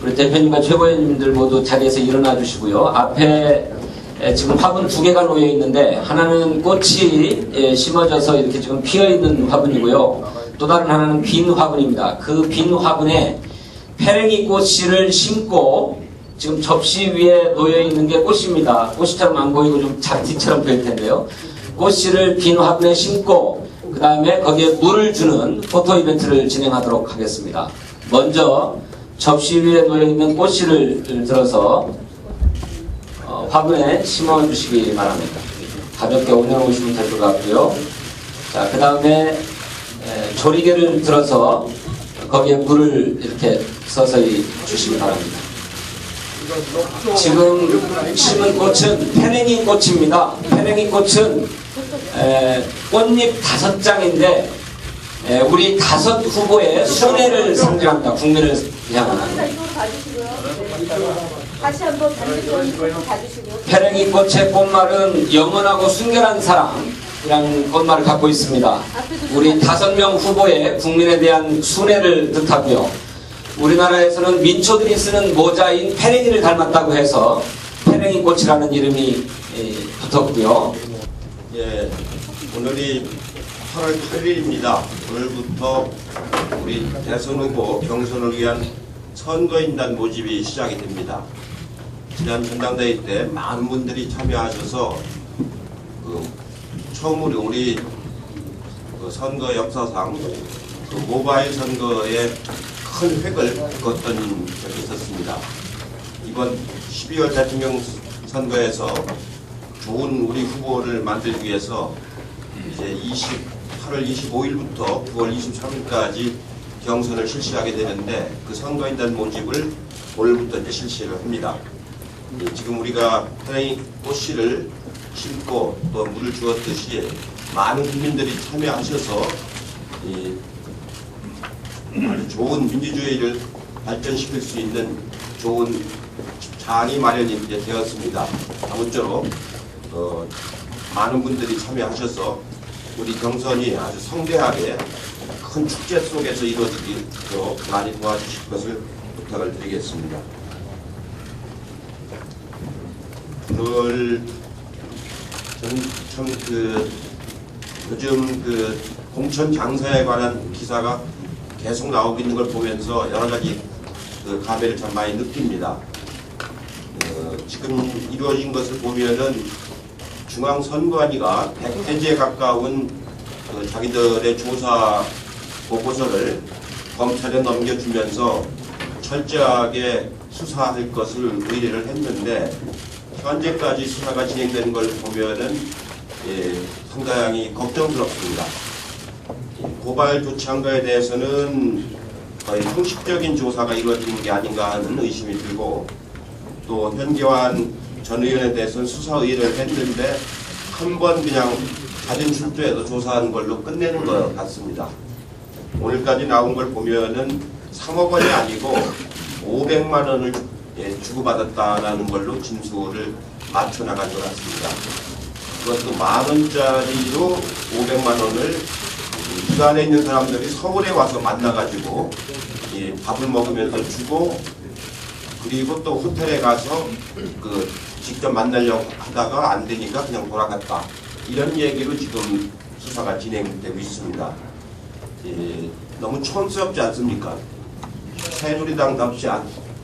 우리 대표님과 최고위원님들 모두 자리에서 일어나 주시고요. 앞에 지금 화분 2개가 놓여 있는데 하나는 꽃이 심어져서 이렇게 지금 피어 있는 화분이고요. 또 다른 하나는 빈 화분입니다. 그 빈 화분에 페랭이 꽃씨를 심고 지금 접시 위에 놓여 있는 게 꽃입니다. 꽃이처럼 안 보이고 좀 잔디처럼 보일 텐데요. 꽃씨를 빈 화분에 심고 그 다음에 거기에 물을 주는 포토 이벤트를 진행하도록 하겠습니다. 먼저 접시 위에 놓여 있는 꽃씨를 들어서 화분에 심어 주시기 바랍니다. 가볍게 올려놓으시면 될 것 같고요. 자, 그 다음에 조리개를 들어서 거기에 물을 이렇게 서서히 주시기 바랍니다. 지금 심은 꽃은 페랭이 꽃입니다. 페랭이 꽃은 꽃잎 5장인데 우리 5 후보의 순회를 상징합니다. 국민을 향한. 다시 한번 봐주시고요. 페랭이 꽃의 꽃말은 영원하고 순결한 사랑이라는 꽃말을 갖고 있습니다. 우리 5명 후보의 국민에 대한 순애를 뜻하고요. 우리나라에서는 민초들이 쓰는 모자인 페랭이를 닮았다고 해서 페랭이 꽃이라는 이름이 붙었고요. 예, 오늘이 8월 8일입니다. 오늘부터 우리 대선 후보 경선을 위한 선거인단 모집이 시작이 됩니다. 지난 전당대회 때 많은 분들이 참여하셔서 처음으로 우리 선거 역사상 모바일 선거에 큰 획을 그었던 적이 있었습니다. 이번 12월 대통령 선거에서 좋은 우리 후보를 만들기 위해서 이제 8월 25일부터 9월 23일까지 경선을 실시하게 되는데 그 선거인단 모집을 오늘부터 이제 실시를 합니다. 지금 우리가 페랭이 꽃씨를 심고 또 물을 주었듯이 많은 국민들이 참여하셔서 아주 좋은 민주주의를 발전시킬 수 있는 좋은 장이 마련이 이제 되었습니다. 아무쪼록 많은 분들이 참여하셔서 우리 경선이 아주 성대하게 큰 축제 속에서 이루어지도록 많이 도와주실 것을 부탁을 드리겠습니다. 오늘 저는 참 요즘 공천 장사에 관한 기사가 계속 나오고 있는 걸 보면서 여러 가지 감회를 참 많이 느낍니다. 지금 이루어진 것을 보면은 중앙선관위가 100페이지에 가까운 자기들의 조사 보고서를 검찰에 넘겨주면서 철저하게 수사할 것을 의뢰를 했는데 현재까지 수사가 진행되는 걸 보면은 상당히 걱정스럽습니다. 고발 조치한 거에 대해서는 거의 형식적인 조사가 이루어지는 게 아닌가 하는 의심이 들고 또 현기환 전 의원에 대해서는 수사 의뢰를 했는데 한 번 그냥 자진 출두해서 조사하는 걸로 끝내는 것 같습니다. 오늘까지 나온 걸 보면은 3억 원이 아니고 500만 원을 주고받았다라는 걸로 진술을 맞춰나간 것 같습니다. 그것도 10,000원짜리로 500만 원을 그 안에 있는 사람들이 서울에 와서 만나가지고 밥을 먹으면서 주고 그리고 또 호텔에 가서 직접 만나려고 하다가 안 되니까 그냥 돌아갔다. 이런 얘기로 지금 수사가 진행되고 있습니다. 너무 촌스럽지 않습니까? 새누리당답지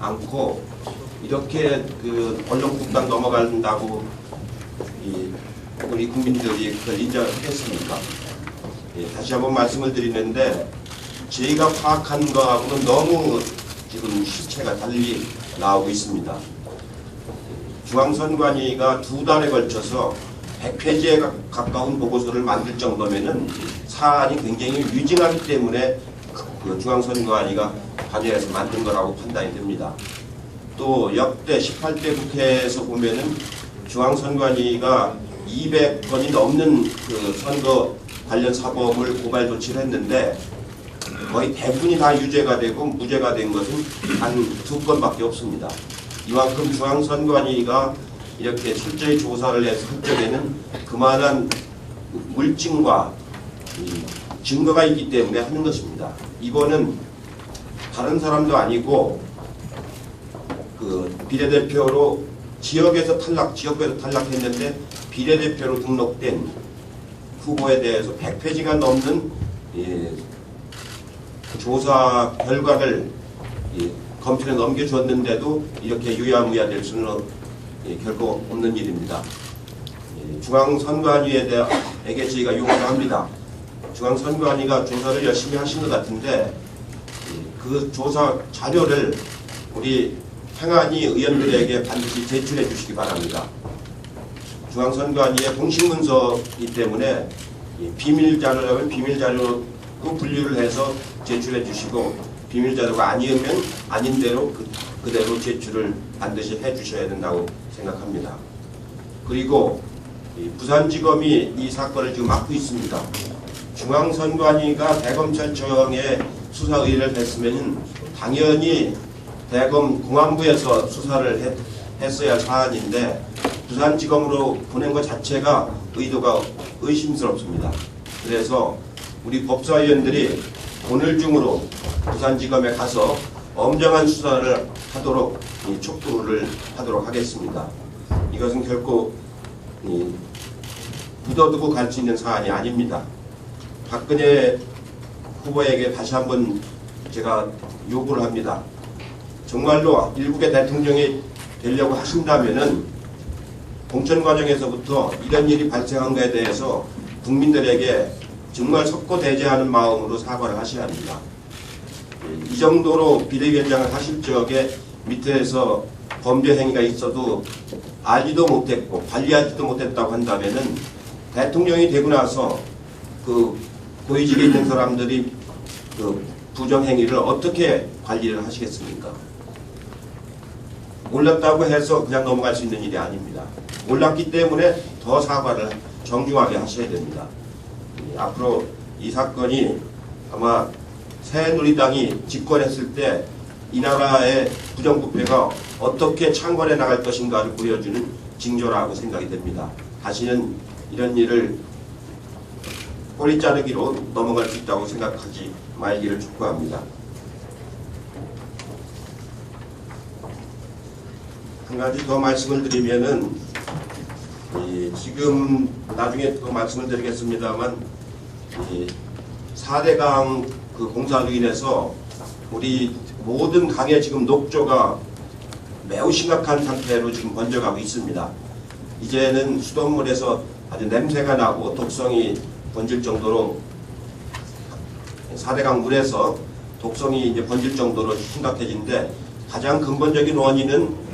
않고 이렇게 언론국당 넘어간다고 우리 국민들이 그걸 인정했습니까? 다시 한번 말씀을 드리는데 저희가 파악한 거하고는 너무 지금 실체가 달리 나오고 있습니다. 중앙선관위가 2달에 걸쳐서 100페이지에 가까운 보고서를 만들 정도면은 사안이 굉장히 유증하기 때문에 중앙선관위가 관여해서 만든 거라고 판단이 됩니다. 또 역대 18대 국회에서 보면은 중앙선관위가 200건이 넘는 선거 관련 사범을 고발 조치를 했는데 거의 대부분이 다 유죄가 되고 무죄가 된 것은 한 2건밖에 없습니다. 이만큼 중앙선관위가 이렇게 철저히 조사를 해서 할 적에는 그만한 물증과 증거가 있기 때문에 하는 것입니다. 이번은 다른 사람도 아니고 그 비례대표로 지역에서 탈락했는데 비례대표로 등록된 후보에 대해서 100페이지가 넘는 조사 결과를 검찰에 넘겨줬는데도 이렇게 유야무야 될 수는 결코 없는 일입니다. 중앙선관위에게 저희가 요구를 합니다. 중앙선관위가 조사를 열심히 하신 것 같은데 그 조사 자료를 우리 행안위 의원들에게 반드시 제출해 주시기 바랍니다. 중앙선관위의 공식 문서이기 때문에 비밀자료라면 비밀자료로 분류를 해서 제출해 주시고 비밀자료가 아니면 아닌 대로 그대로 제출을 반드시 해 주셔야 된다고 생각합니다. 그리고 부산지검이 이 사건을 지금 맡고 있습니다. 중앙선관위가 대검찰청에 수사 의뢰를 했으면 당연히 대검 공안부에서 수사를 했어야 할 사안인데 부산지검으로 보낸 것 자체가 의도가 의심스럽습니다. 그래서 우리 법사위원들이 오늘 중으로 부산지검에 가서 엄정한 수사를 하도록 촉구를 하도록 하겠습니다. 이것은 결코 묻어두고 갈 수 있는 사안이 아닙니다. 박근혜 후보에게 다시 한번 제가 요구를 합니다. 정말로 일국의 대통령이 되려고 하신다면은 공천 과정에서부터 이런 일이 발생한 것에 대해서 국민들에게 정말 석고대죄하는 마음으로 사과를 하셔야 합니다. 이 정도로 비대위원장을 하실 적에 밑에서 범죄 행위가 있어도 알지도 못했고 관리하지도 못했다고 한다면은 대통령이 되고 나서 그 고위직에 있는 사람들이 그 부정행위를 어떻게 관리를 하시겠습니까? 몰랐다고 해서 그냥 넘어갈 수 있는 일이 아닙니다. 몰랐기 때문에 더 사과를 정중하게 하셔야 됩니다. 앞으로 이 사건이 아마 새누리당이 집권했을 때 이 나라의 부정부패가 어떻게 창궐해 나갈 것인가를 보여주는 징조라고 생각이 됩니다. 다시는 이런 일을 꼬리 자르기로 넘어갈 수 있다고 생각하지 말기를 촉구합니다. 한 가지 더 말씀을 드리면은 지금 나중에 또 말씀을 드리겠습니다만 4대강 그 공사로 인해서 우리 모든 강의 지금 녹조가 매우 심각한 상태로 지금 번져가고 있습니다. 이제는 수돗물에서 아주 냄새가 나고 독성이 번질 정도로 4대강 물에서 독성이 이제 번질 정도로 심각해진데 가장 근본적인 원인은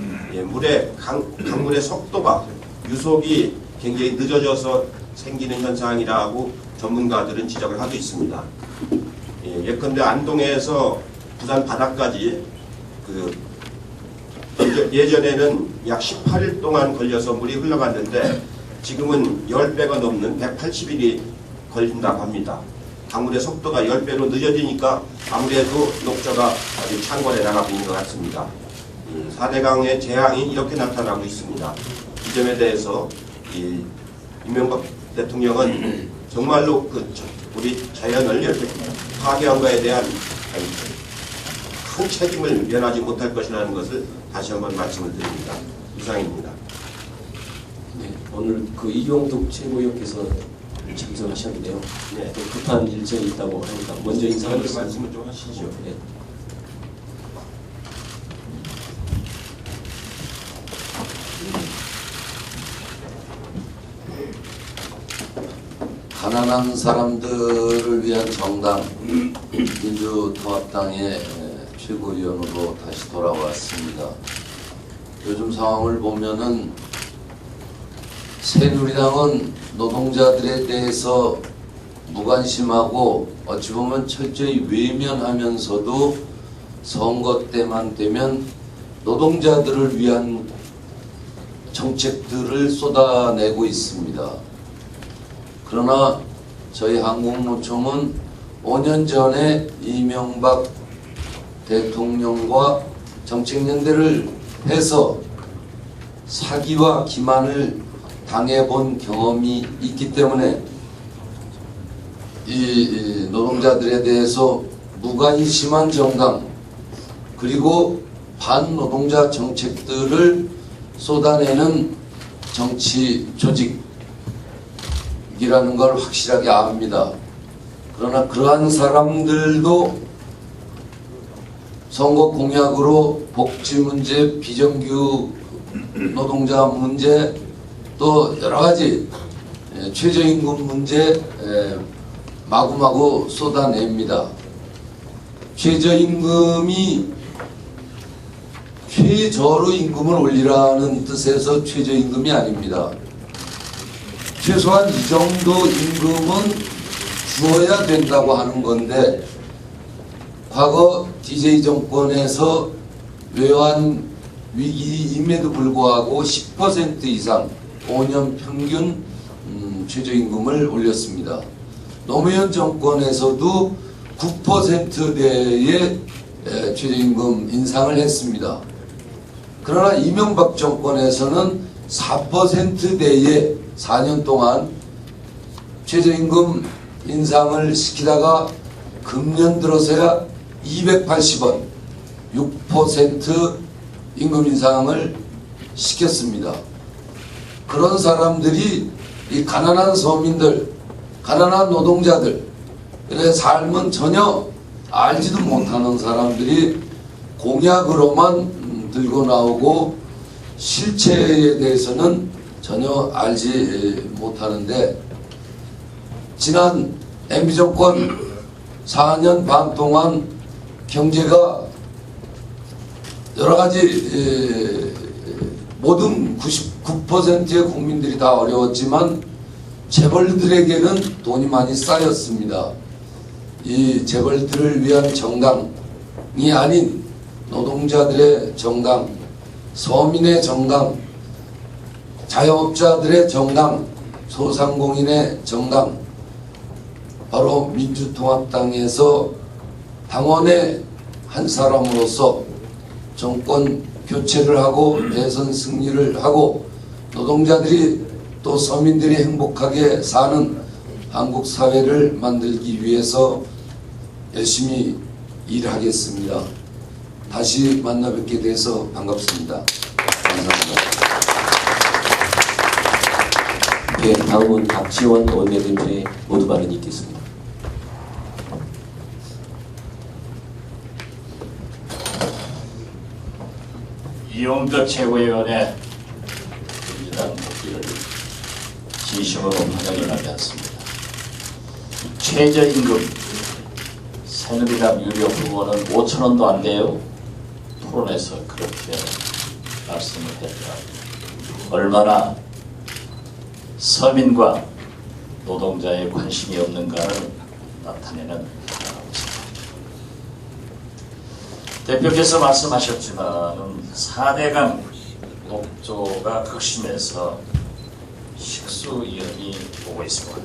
강물의 속도가 유속이 굉장히 늦어져서 생기는 현상이라고 전문가들은 지적을 하고 있습니다. 예컨대 안동에서 부산 바다까지 예전에는 약 18일 동안 걸려서 물이 흘러갔는데 지금은 10배가 넘는 180일이 걸린다고 합니다. 강물의 속도가 10배로 늦어지니까 아무래도 녹조가 아주 창궐해 나가고 있는 것 같습니다. 4대강의 재앙이 이렇게 나타나고 있습니다. 이 점에 대해서 이명박 대통령은 정말로 우리 자연을 이렇게 파괴한 것에 대한 큰 책임을 면하지 못할 것이라는 것을 다시 한번 말씀을 드립니다. 이상입니다. 네, 오늘 그 이용득 최고위원께서 참석하셨는데요. 네, 또 급한 일정이 있다고 하니까 먼저 인사하겠습니다. 말씀을 좀 하시죠. 네. 가난한 사람들을 위한 정당 민주통합당의 최고위원으로 다시 돌아왔습니다. 요즘 상황을 보면은 새누리당은 노동자들에 대해서 무관심하고 어찌 보면 철저히 외면하면서도 선거 때만 되면 노동자들을 위한 정책들을 쏟아내고 있습니다. 그러나 저희 한국노총은 5년 전에 이명박 대통령과 정책연대를 해서 사기와 기만을 당해본 경험이 있기 때문에 이 노동자들에 대해서 무관심한 정당, 그리고 반노동자 정책들을 쏟아내는 정치 조직이라는 걸 확실하게 압니다. 그러나 그러한 사람들도 선거 공약으로 복지 문제, 비정규 노동자 문제, 또 여러 가지 최저임금 문제 마구마구 쏟아냅니다. 최저임금이 최저로 임금을 올리라는 뜻에서 최저임금이 아닙니다. 최소한 이 정도 임금은 주어야 된다고 하는 건데, 과거 DJ 정권에서 외환 위기임에도 불구하고 10% 이상 5년 평균 최저임금을 올렸습니다. 노무현 정권에서도 9%대의 최저임금 인상을 했습니다. 그러나 이명박 정권에서는 4%대의 4년 동안 최저임금 인상을 시키다가 금년 들어서야 280원 6% 임금 인상을 시켰습니다. 그런 사람들이 이 가난한 서민들, 가난한 노동자들, 의 삶은 전혀 알지도 못하는 사람들이 공약으로만 들고 나오고 실체에 대해서는 전혀 알지 못하는데, 지난 MB 정권 4년 반 동안 경제가 여러 가지 모든 99%의 국민들이 다 어려웠지만 재벌들에게는 돈이 많이 쌓였습니다. 이 재벌들을 위한 정당이 아닌 노동자들의 정당, 서민의 정당, 자영업자들의 정당, 소상공인의 정당, 바로 민주통합당에서 당원의 한 사람으로서 정권 교체를 하고 대선 승리를 하고 노동자들이 또 서민들이 행복하게 사는 한국 사회를 만들기 위해서 열심히 일하겠습니다. 다시 만나 뵙게 돼서 반갑습니다. 감사합니다. 네, 다음은 박지원 원내대표의 모두 발언이 있겠습니다. 이용덕 최고위원의 민주당 복귀를 진심으로 환영하지 않습니다. 최저임금 새누리당 유력 후보는 5,000원도 안 돼요. 토론에서 그렇게 말씀을 했더라. 얼마나 서민과 노동자의 관심이 없는가를 나타내는 하나입니다. 대표께서 말씀하셨지만 4대강 녹조가 극심해서 식수위험이 오고 있습니다.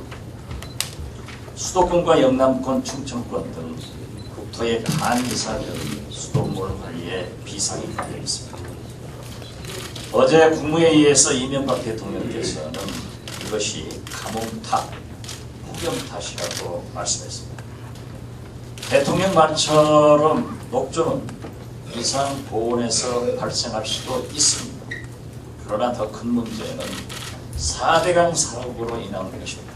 수도권과 영남권, 충청권 등 국토의 반 이상은 수돗물 관리에 비상이 걸려 있습니다. 어제 국무회의에서 이명박 대통령께서는 이것이 가뭄 탓, 폭염 탓이라고 말씀했습니다. 대통령 말처럼 녹조는 이상 고온에서 발생할 수도 있습니다. 그러나 더 큰 문제는 4대강 사업으로 인한 것입니다.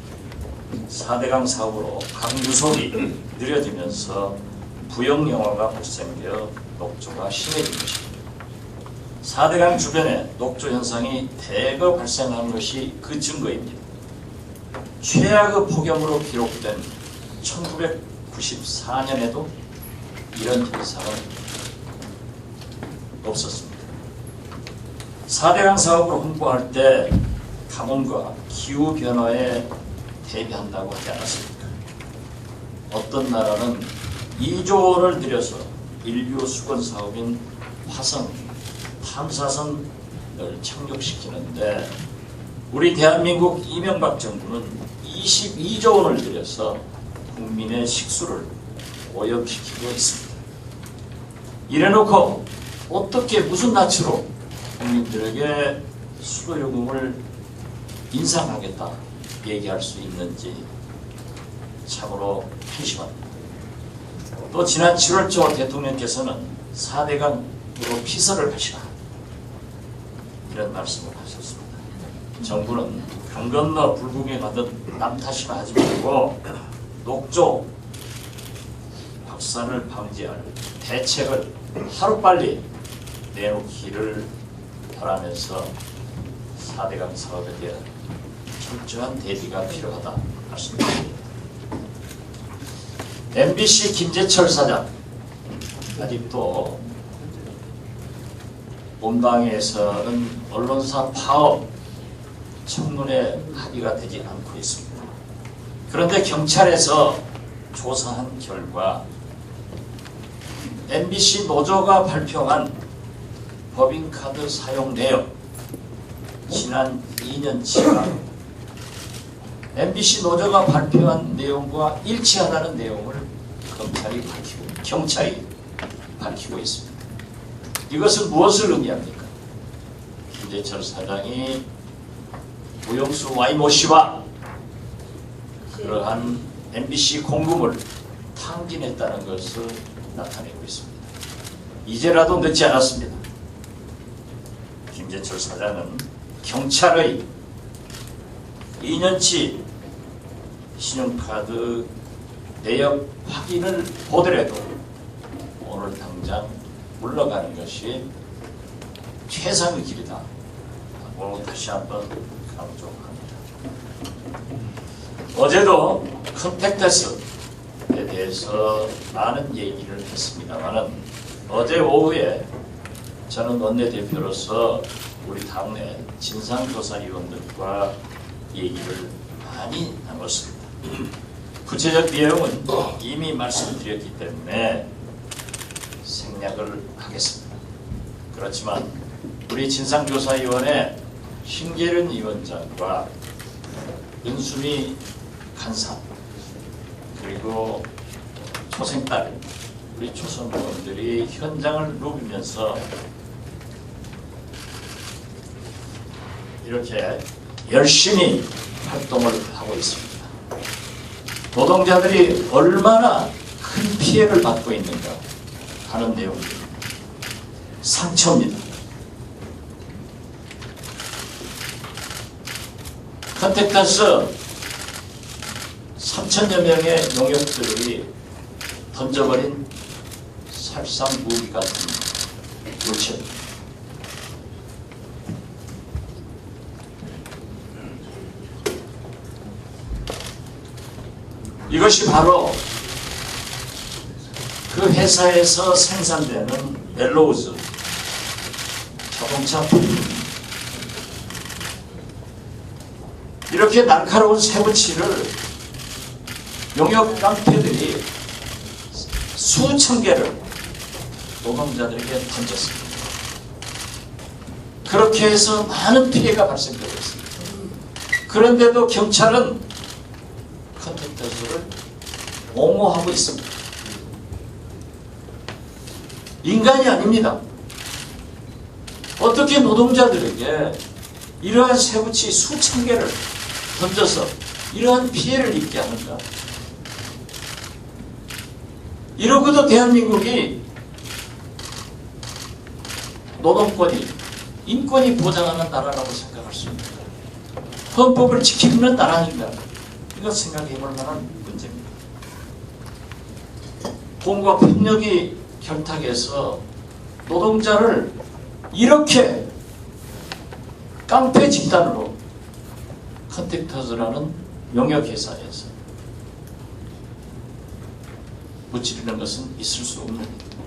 4대강 사업으로 강 유속이 느려지면서 부역영화가 발생되어 녹조가 심해진 것입니다. 4대강 주변에 녹조 현상이 대거 발생한 것이 그 증거입니다. 최악의 폭염으로 기록된 1994년에도 이런 현상은 없었습니다. 4대강 사업을 홍보할 때 가뭄과 기후변화에 대비한다고 하지 않았습니까? 어떤 나라는 2조 원을 들여서 인류 수건 사업인 화성 탐사선을 착륙시키는데 우리 대한민국 이명박 정부는 22조 원을 들여서 국민의 식수를 오염시키고 있습니다. 이래놓고 어떻게 무슨 낯으로 국민들에게 수도요금을 인상하겠다 얘기할 수 있는지 참으로 회심합니다. 또 지난 7월 초 대통령께서는 4대강으로 피서를 하시라 이런 말씀을 하셨습니다. 정부는 강 건너 불구경에 가듯 남 탓이나 하지 말고 녹조 확산을 방지할 대책을 하루빨리 내놓기를 바라면서 4대강 사업에 대한 철저한 대비가 필요하다 말씀드립니다. MBC 김재철 사장 아직도 본방에서는 언론사 파업 청문회 합의가 되지 않고 있습니다. 그런데 경찰에서 조사한 결과 MBC 노조가 발표한 법인카드 사용 내역 지난 2년치가 MBC 노조가 발표한 내용과 일치하다는 내용을 경찰이 밝히고 있습니다. 이것은 무엇을 의미합니까? 김재철 사장이 우영수 와이모 씨와 그러한 MBC 공금을 탕진했다는 것을 나타내고 있습니다. 이제라도 늦지 않았습니다. 김재철 사장은 경찰의 2년치 신용카드 내역 확인을 보더라도 오늘 당장 물러가는 것이 최상의 길이다 하고 다시 한번 강조합니다. 어제도 컨택트스에 대해서 많은 얘기를 했습니다만 어제 오후에 저는 원내대표로서 우리 당내 진상조사위원들과 얘기를 많이 나눴습니다. 구체적 내용은 이미 말씀드렸기 때문에 생략을 하겠습니다. 그렇지만 우리 진상조사위원회 신계륜 위원장과 은수미 간사 그리고 초생딸 우리 초선의원들이 현장을 누비면서 이렇게 열심히 활동을 하고 있습니다. 노동자들이 얼마나 큰 피해를 받고 있는가 하는 내용입니다. 상처입니다. 컨택트스 3천여 명의 농협들이 던져버린 살상무기 같은 물체입니다. 이것이 바로 그 회사에서 생산되는 멜로우즈 자동차 부품입니다. 이렇게 날카로운 쇠붙이를 용역 깡패들이 수천 개를 노동자들에게 던졌습니다. 그렇게 해서 많은 피해가 발생되고 있습니다. 그런데도 경찰은 컨택트스를 옹호하고 있습니다. 인간이 아닙니다. 어떻게 노동자들에게 이러한 쇠붙이 수천 개를 던져서 이러한 피해를 입게 하는가? 이러고도 대한민국이 노동권이 인권이 보장하는 나라라고 생각할 수 있는가? 헌법을 지키는 나라인가? 이거 생각해 볼 만한 문제입니다. 공과 폭력이 결탁해서 노동자를 이렇게 깡패 집단으로 컨택터즈라는 용역회사에서 무찌르는 것은 있을 수 없는 일입니다.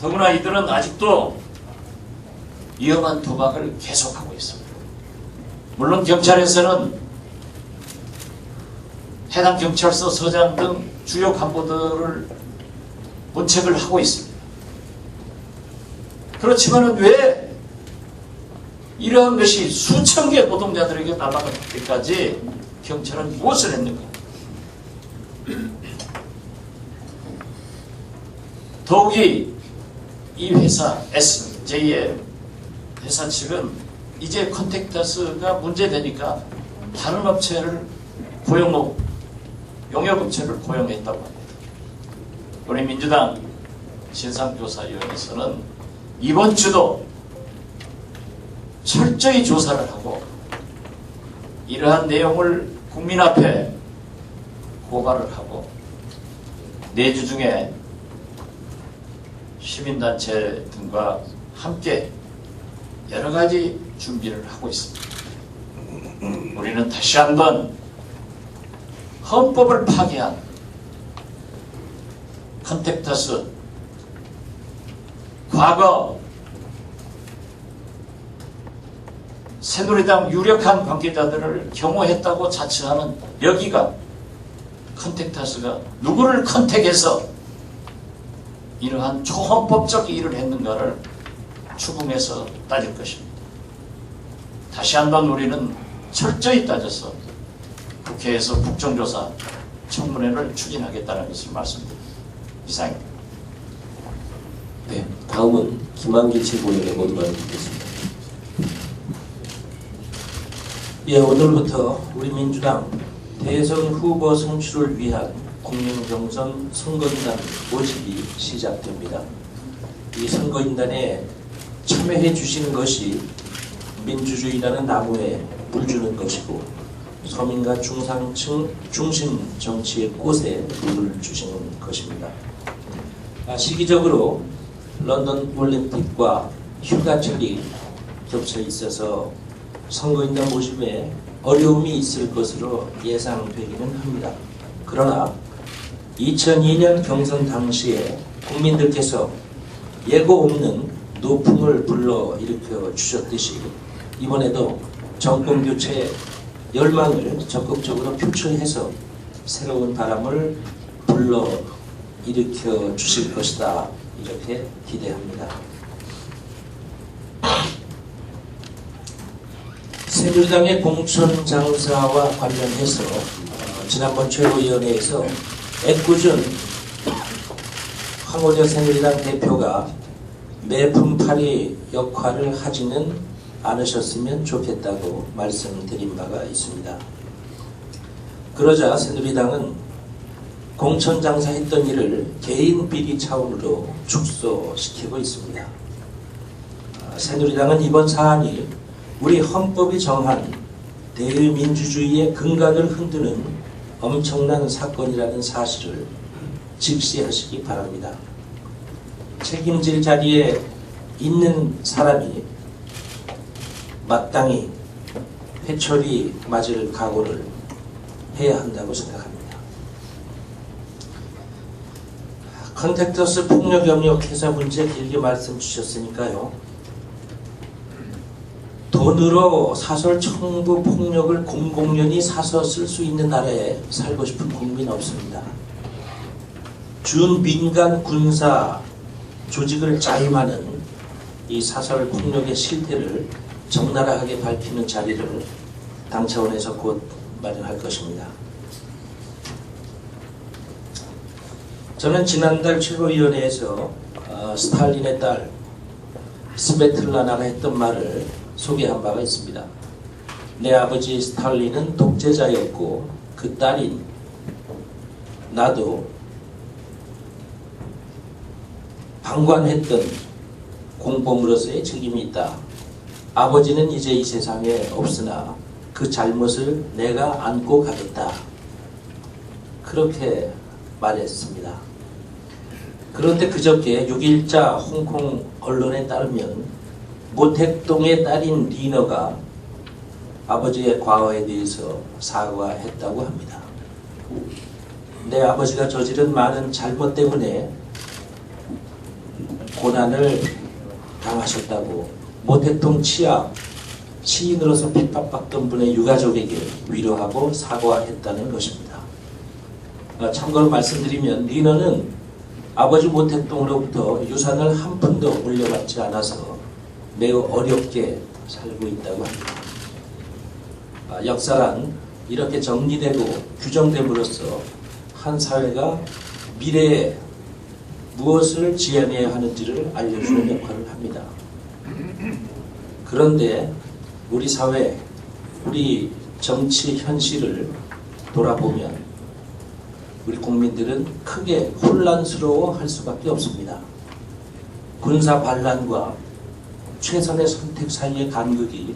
더구나 이들은 아직도 위험한 도박을 계속하고 있습니다. 물론 경찰에서는 해당 경찰서 서장 등 주요 간부들을 문책을 하고 있습니다. 그렇지만 왜 이러한 것이 수천 개 노동자들에게 날아갈 때까지 경찰은 무엇을 했는가? 더욱이 이 회사 SJ의 회사 측은 이제 컨택트스가 문제되니까 다른 업체를 고용하고 용역업체를 고용했다고 합니다. 우리 민주당 진상조사위원회에서는 이번 주도 철저히 조사를 하고 이러한 내용을 국민 앞에 고발을 하고 내주 중에 시민단체 등과 함께 여러 가지 준비를 하고 있습니다. 우리는 다시 한번 헌법을 파괴한 컨택터스 과거 새누리당 유력한 관계자들을 경호했다고 자처하는 여기가 컨택터스가 누구를 컨택해서 이러한 초헌법적 일을 했는가를 추궁해서 따질 것입니다. 다시 한번 우리는 철저히 따져서 국회에서 국정조사 청문회를 추진하겠다는 것을 말씀드립니다. 이상입니다. 네, 다음은 김한길 최고위원의 모두를 듣겠습니다. 예, 오늘부터 우리 민주당 대선 후보 선출을 위한 국민경선 선거인단 모집이 시작됩니다. 이 선거인단에 참여해 주시는 것이 민주주의라는 나무에 물 주는 것이고 서민과 중상층 중심 정치의 꽃에 물을 주시는 것입니다. 시기적으로 런던 올림픽과 휴가철이 겹쳐 있어서 선거인단 모집에 어려움이 있을 것으로 예상되기는 합니다. 그러나 2002년 경선 당시에 국민들께서 예고 없는 노풍을 불러일으켜 주셨듯이 이번에도 정권교체 열망을 적극적으로 표출해서 새로운 바람을 불러일으켜 주실 것이다, 이렇게 기대합니다. 새누리당의 공천 장사와 관련해서 지난번 최고위원회에서 애꿎은 황호재 새누리당 대표가 매품팔이 역할을 하지는 않으셨으면 좋겠다고 말씀드린 바가 있습니다. 그러자 새누리당은 공천 장사했던 일을 개인 비리 차원으로 축소시키고 있습니다. 새누리당은 이번 사안이 우리 헌법이 정한 대의민주주의의 근간을 흔드는 엄청난 사건이라는 사실을 직시하시기 바랍니다. 책임질 자리에 있는 사람이 마땅히 회초리 맞을 각오를 해야 한다고 생각합니다. 컨택터스 폭력 영역 해사 문제 길게 말씀 주셨으니까요. 돈으로 사설 청부 폭력을 공공연히 사서 쓸 수 있는 나라에 살고 싶은 국민 없습니다. 준민간 군사 조직을 자임하는 이 사설 폭력의 실태를 적나라하게 밝히는 자리를 당 차원에서 곧 마련할 것입니다. 저는 지난달 최고위원회에서 스탈린의 딸 스베틀라나가 했던 말을 소개한 바가 있습니다. 내 아버지 스탈린은 독재자였고 그 딸인 나도 방관했던 공범으로서의 책임이 있다. 아버지는 이제 이 세상에 없으나 그 잘못을 내가 안고 가겠다. 그렇게 말했습니다. 그런데 그저께 6일자 홍콩 언론에 따르면 모택동의 딸인 리너가 아버지의 과거에 대해서 사과했다고 합니다. 내 아버지가 저지른 많은 잘못 때문에 고난을 당하셨다고 모택동 치아 시인으로서 핍박받던 분의 유가족에게 위로하고 사과했다는 것입니다. 참고로 말씀드리면 리너는 아버지 모택동으로부터 유산을 한 푼도 물려받지 않아서 매우 어렵게 살고 있다고 합니다. 역사란 이렇게 정리되고 규정됨으로써 한 사회가 미래에 무엇을 지향해야 하는지를 알려주는 역할을 합니다. 그런데 우리 사회, 우리 정치 현실을 돌아보면 우리 국민들은 크게 혼란스러워할 수밖에 없습니다. 군사 반란과 최선의 선택 사이의 간극이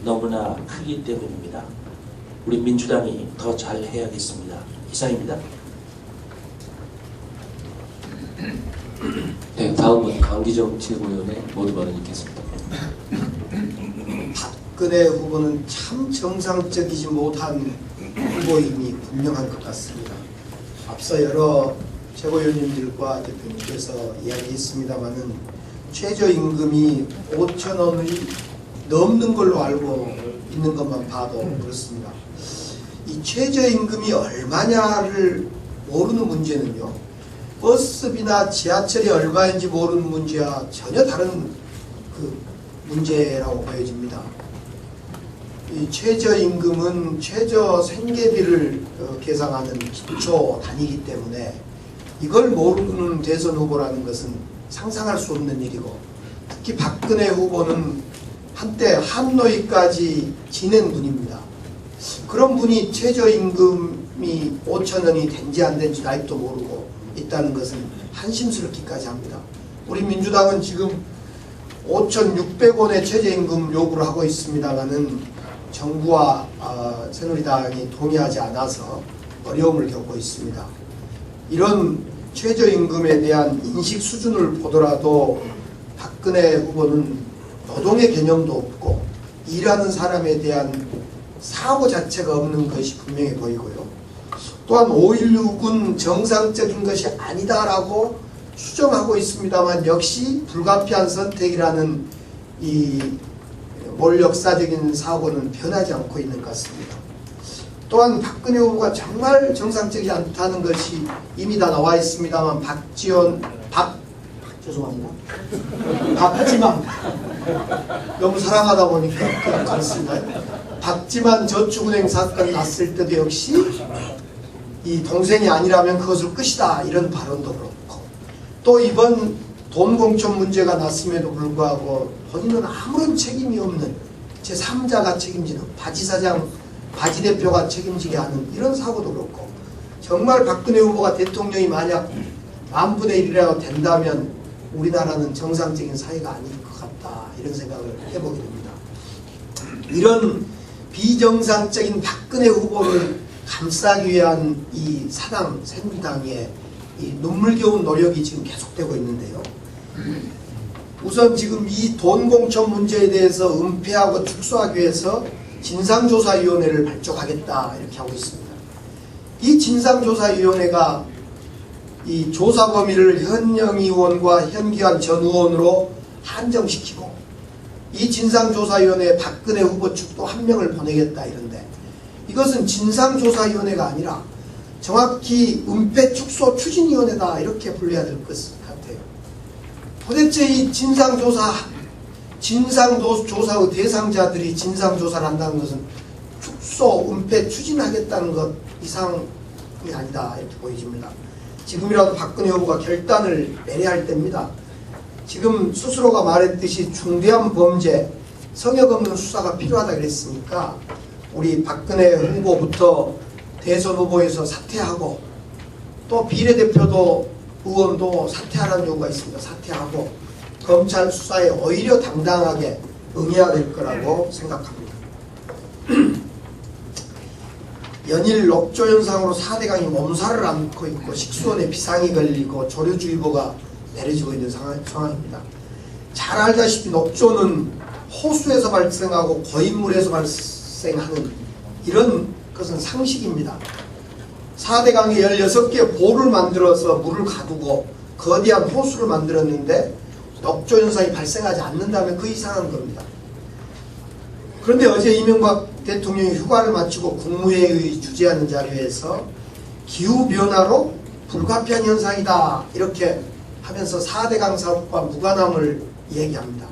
너무나 크기 때문입니다. 우리 민주당이 더 잘해야겠습니다. 이상입니다. 네, 다음은 강기정 최고위원의 모두 발언 있겠습니다. 박근혜 후보는 참 정상적이지 못한 후보임이 분명한 것 같습니다. 앞서 여러 최고위원님들과 대표님께서 이야기했습니다마는 최저임금이 5,000원이 넘는 걸로 알고 있는 것만 봐도 그렇습니다. 이 최저임금이 얼마냐를 모르는 문제는요, 버스비나 지하철이 얼마인지 모르는 문제와 전혀 다른 그 문제라고 보여집니다. 이 최저임금은 최저 생계비를 계상하는 기초 단위이기 때문에 이걸 모르는 대선 후보라는 것은 상상할 수 없는 일이고, 특히 박근혜 후보는 한때 한노위까지 지낸 분입니다. 그런 분이 최저임금이 5,000원이 된지 안 된지 아직도 모르고 있다는 것은 한심스럽기까지 합니다. 우리 민주당은 지금 5,600원의 최저임금 요구를 하고 있습니다만은 정부와 새누리당이 동의하지 않아서 어려움을 겪고 있습니다. 이런 최저임금에 대한 인식 수준을 보더라도 박근혜 후보는 노동의 개념도 없고 일하는 사람에 대한 사고 자체가 없는 것이 분명해 보이고요. 또한 5.16은 정상적인 것이 아니다라고 수정하고 있습니다만 역시 불가피한 선택이라는 이 몰역사적인 사고는 변하지 않고 있는 것 같습니다. 또한 박근혜 후보가 정말 정상적이지 않다는 것이 이미 다 나와 있습니다만 죄송합니다. 박지만 너무 사랑하다 보니까 그렇습니다. 박지만 저축은행 사건 났을 때도 역시 이 동생이 아니라면 그것을 끝이다 이런 발언도 그렇고, 또 이번 돈 공천 문제가 났음에도 불구하고 본인은 아무런 책임이 없는 제3자가 책임지는 바지사장, 바지대표가 책임지게 하는 이런 사고도 그렇고, 정말 박근혜 후보가 대통령이 만약 10,000분의 1이라고 된다면 우리나라는 정상적인 사회가 아닐 것 같다 이런 생각을 해보게 됩니다. 이런 비정상적인 박근혜 후보를 감싸기 위한 이 사당 새누리당의 이 눈물겨운 노력이 지금 계속되고 있는데요. 우선 지금 이 돈 공천 문제에 대해서 은폐하고 축소하기 위해서 진상조사위원회를 발족하겠다 이렇게 하고 있습니다. 이 진상조사위원회가 이 조사 범위를 현영 의원과 현기환 전 의원으로 한정시키고, 이 진상조사위원회에 박근혜 후보 측도 한 명을 보내겠다 이런데, 이것은 진상조사위원회가 아니라 정확히 은폐 축소 추진위원회다 이렇게 불러야 될 것 같아요. 도대체 이 진상조사의 대상자들이 진상조사를 한다는 것은 축소, 은폐 추진하겠다는 것 이상이 아니다 이렇게 보여집니다. 지금이라도 박근혜 후보가 결단을 내려야 할 때입니다. 지금 스스로가 말했듯이 중대한 범죄, 성역 없는 수사가 필요하다 그랬으니까 우리 박근혜 후보부터 대선 후보에서 사퇴하고, 또 비례대표도 의원도 사퇴하라는 요구가 있습니다. 사퇴하고 검찰 수사에 오히려 당당하게 응해야 될 거라고 생각합니다. 연일 녹조 현상으로 4대강이 몸살을 앓고 있고 식수원에 비상이 걸리고 조류주의보가 내려지고 있는 상황입니다. 잘 알다시피 녹조는 호수에서 발생하고 고인물에서 발생하는 이런 것은 상식입니다. 4대강에 16개 보를 만들어서 물을 가두고 거대한 호수를 만들었는데 녹조 현상이 발생하지 않는다면 그 이상한 겁니다. 그런데 어제 이명박 대통령이 휴가를 마치고 국무회의 주재하는 자리에서 기후변화로 불가피한 현상이다 이렇게 하면서 4대강 사업과 무관함을 얘기합니다.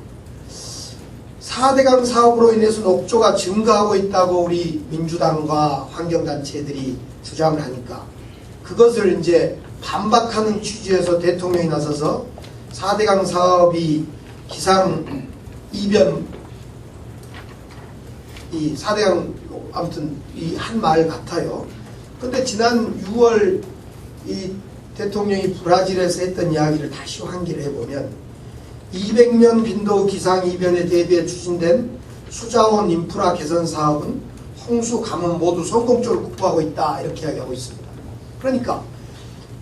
4대강 사업으로 인해서 녹조가 증가하고 있다고 우리 민주당과 환경단체들이 주장을 하니까 그것을 이제 반박하는 취지에서 대통령이 나서서 4대강 사업이 기상 이변, 이 4대강 아무튼 이 한 말 같아요. 근데 지난 6월 이 대통령이 브라질에서 했던 이야기를 다시 환기를 해보면 200년 빈도 기상이변에 대비해 추진된 수자원 인프라 개선 사업은 홍수, 가뭄 모두 성공적으로 극복하고 있다 이렇게 이야기하고 있습니다. 그러니까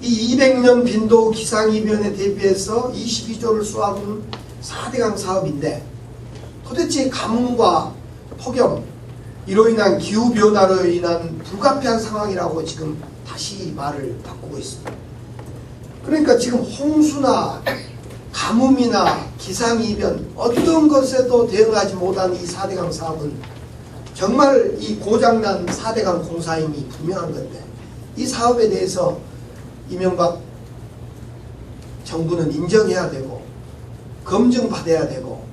이 200년 빈도 기상이변에 대비해서 22조를 쏘아부는 4대강 사업인데 도대체 가뭄과 폭염 이로 인한 기후변화로 인한 불가피한 상황이라고 지금 다시 말을 바꾸고 있습니다. 그러니까 지금 홍수나 가뭄이나 기상이변 어떤 것에도 대응하지 못한 이 4대강 사업은 정말 이 고장난 4대강 공사임이 분명한 건데 이 사업에 대해서 이명박 정부는 인정해야 되고 검증받아야 되고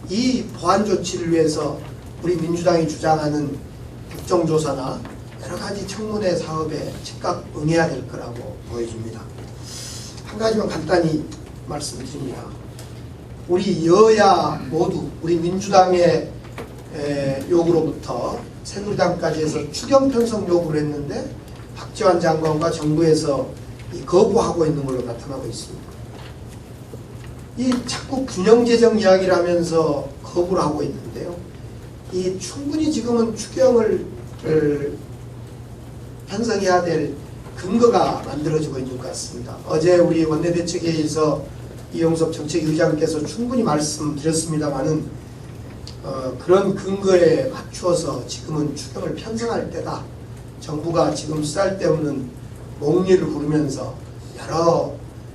이 보안 조치를 위해서 우리 민주당이 주장하는 국정조사나 여러 가지 청문회 사업에 즉각 응해야 될 거라고 보여집니다. 한 가지만 간단히 말씀드립니다. 우리 여야 모두 우리 민주당의 요구로부터 새누리당까지 해서 추경 편성 요구를 했는데 박지원 장관과 정부에서 거부하고 있는 걸로 나타나고 있습니다. 이 자꾸 균형재정 이야기를 하면서 거부를 하고 있는데요. 이 충분히 지금은 추경을 편성해야 될 근거가 만들어지고 있는 것 같습니다. 어제 우리 원내대책회의에서 이용섭 정책위의장께서 충분히 말씀드렸습니다마는 그런 근거에 맞추어서 지금은 추경을 편성할 때다. 정부가 지금 쓸데없는 몽리를 부르면서 여러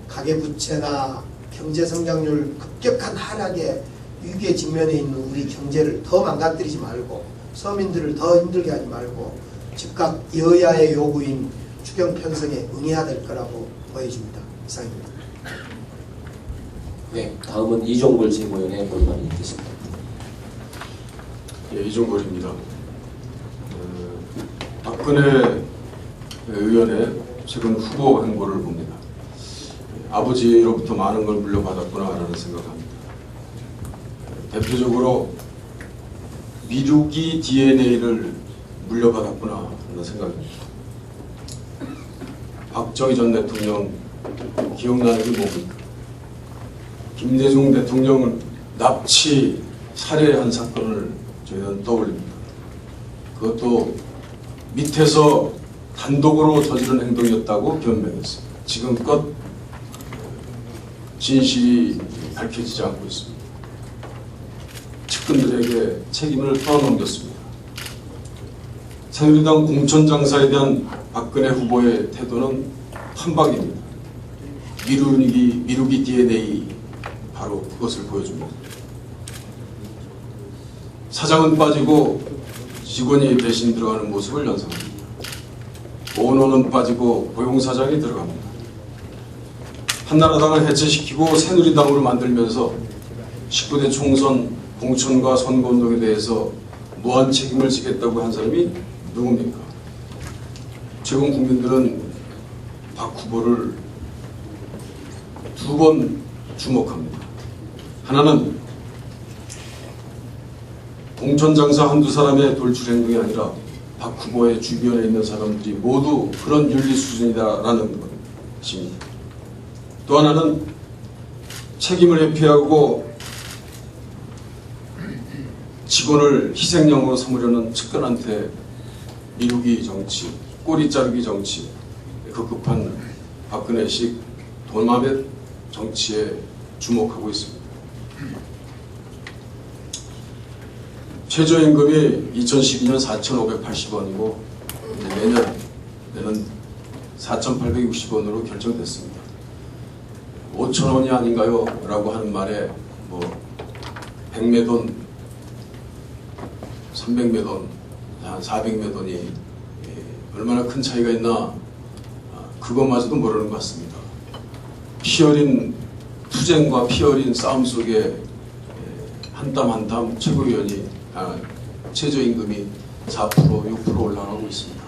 가계부채나 경제성장률 급격한 하락에 위기에 직면해 있는 우리 경제를 더 망가뜨리지 말고 서민들을 더 힘들게 하지 말고 즉각 여야의 요구인 추경 편성에 응해야 될 거라고 보여집니다. 이상입니다. 네, 다음은 이종걸 최고위원의 본말이 있겠습니다. 예, 이종걸입니다. 박근혜 의원의 최근 후보 행보를 봅니다. 아버지로부터 많은 걸 물려받았구나라는 생각합니다. 대표적으로 미루기 DNA를 물려받았구나 하는 생각입니다. 박정희 전 대통령 기억나는 게 뭡니까? 김대중 대통령을 납치 살해한 사건을 저희는 떠올립니다. 그것도 밑에서 단독으로 저지른 행동이었다고 변명했습니다. 지금껏 진실이 밝혀지지 않고 있습니다. 측근들에게 책임을 떠넘겼습니다. 새누리당 공천장사에 대한 박근혜 후보의 태도는 판박입니다. 미루기 DNA 바로 그것을 보여줍니다. 사장은 빠지고 직원이 대신 들어가는 모습을 연상합니다. 오너는 빠지고 고용사장이 들어갑니다. 한나라당을 해체시키고 새누리당으로 만들면서 19대 총선 공천과 선거운동에 대해서 무한 책임을 지겠다고 한 사람이 누굽니까? 최근 국민들은 박 후보를 두 번 주목합니다. 하나는 공천장사 한두 사람의 돌출 행동이 아니라 박 후보의 주변에 있는 사람들이 모두 그런 윤리 수준이다라는 것입니다. 또 하나는 책임을 회피하고 직원을 희생양으로 삼으려는 측근한테 미루기 정치, 꼬리 자르기 정치, 급급한 박근혜식 도마벳 정치에 주목하고 있습니다. 최저임금이 2012년 4,580원이고 내년 4,860원으로 결정됐습니다. 5,000원이 아닌가요? 라고 하는 말에 100매 돈, 300매 돈, 한 400매 돈이 얼마나 큰 차이가 있나 그것마저도 모르는 것 같습니다. 피어린 투쟁과 피어린 싸움 속에 한 땀 한 땀 최저임금이 4%, 6% 올라가고 있습니다.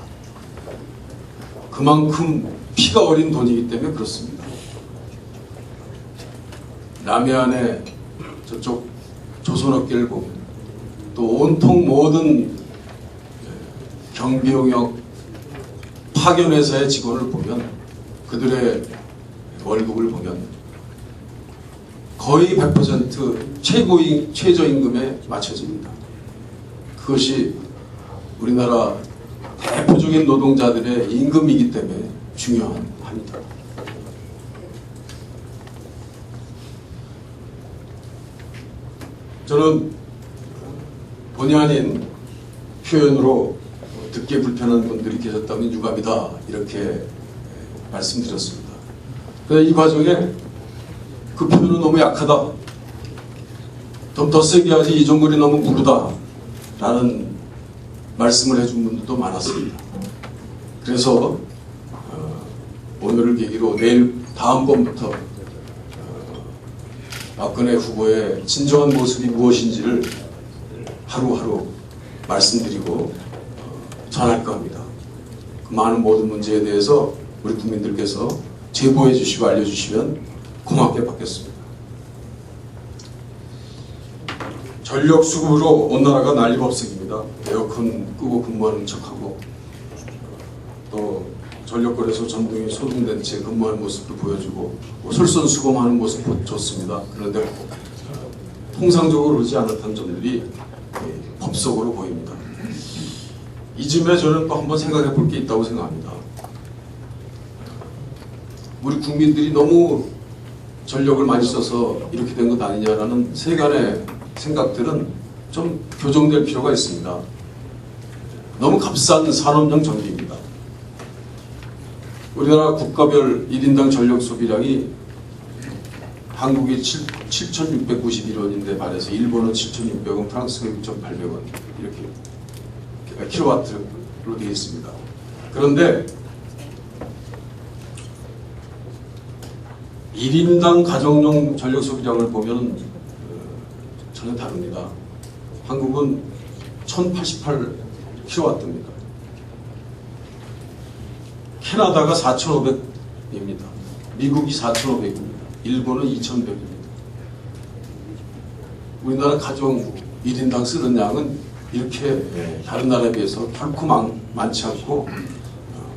그만큼 피가 어린 돈이기 때문에 그렇습니다. 남해안에 저쪽 조선업계를 보면 또 온통 모든 경비용역 파견회사의 직원을 보면 그들의 월급을 보면 거의 100% 최저임금에 맞춰집니다. 그것이 우리나라 대표적인 노동자들의 임금이기 때문에 중요합니다. 저는 본의 아닌 표현으로 듣기 불편한 분들이 계셨다면 유감이다 이렇게 말씀드렸습니다. 그런데 이 과정에 그 표현은 너무 약하다, 좀 더 세게 하지 이 정글이 너무 무르다 라는 말씀을 해준 분들도 많았습니다. 그래서 오늘을 계기로 내일 다음번부터 박근혜 후보의 진정한 모습이 무엇인지를 하루하루 말씀드리고 전할 겁니다. 그 많은 모든 문제에 대해서 우리 국민들께서 제보해 주시고 알려주시면 고맙게 받겠습니다. 전력 수급으로 온 나라가 난리법석입니다. 에어컨 끄고 근무하는 척하고 또 전력거래소 전등이 소등된 채 근무하는 모습도 보여주고 솔선수범하는 모습도 좋습니다. 그런데 통상적으로 그러지 않았던 점들이 법석으로 보입니다. 이쯤에 저는 또 한번 생각해 볼 게 있다고 생각합니다. 우리 국민들이 너무 전력을 많이 써서 이렇게 된 것 아니냐라는 세간의 생각들은 좀 교정될 필요가 있습니다. 너무 값싼 산업용 전기입니다. 우리나라 국가별 1인당 전력 소비량이 한국이 7,691원인데 반해서 일본은 7,600원, 프랑스가 6,800원 이렇게 킬로와트로 되어 있습니다. 그런데 1인당 가정용 전력 소비량을 보면 전혀 다릅니다. 한국은 1,088킬로와트입니다. 캐나다가 4,500입니다. 미국이 4,500입니다. 일본은 2,100입니다. 우리나라 가정 1인당 쓰는 양은 이렇게 다른 나라에 비해서 결코 많지 않고